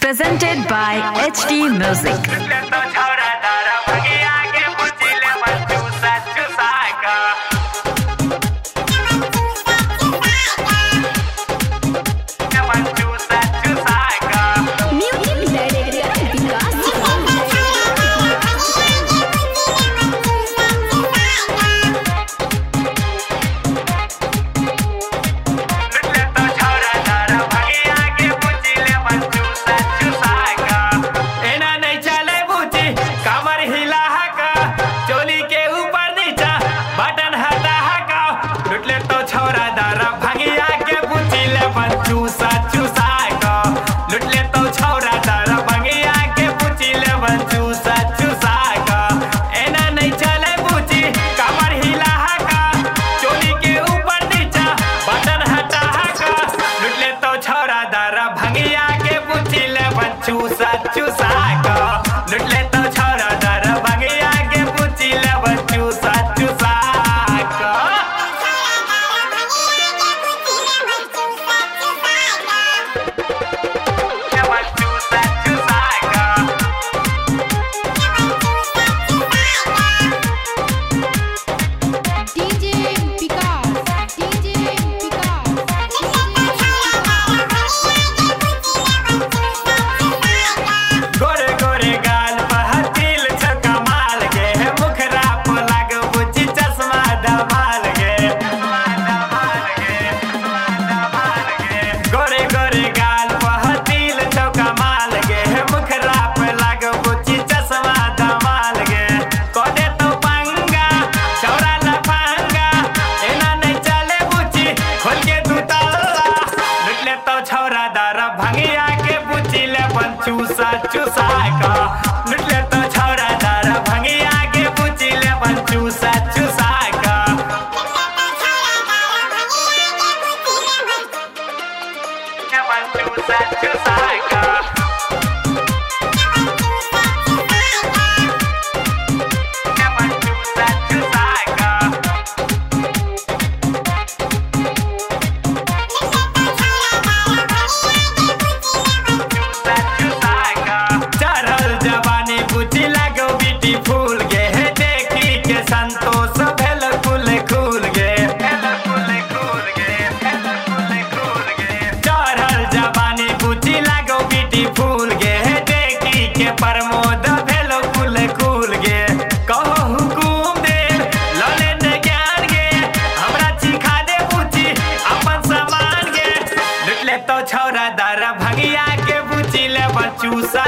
Presented by HD Music. चूसा चूसा का लुट ले तो छोरा दारा भंगिया के पूछी ले बन चूसा चूसा का चूसा चूसा का प्रमोद भेलो कुल कुल गे कहो हुकुम दे लले ने ज्ञान गे हमरा चिखा दे पूछी अपन सामान गे लुट ले तो छोरा दारा भंगिया के पूछी ले बचूसा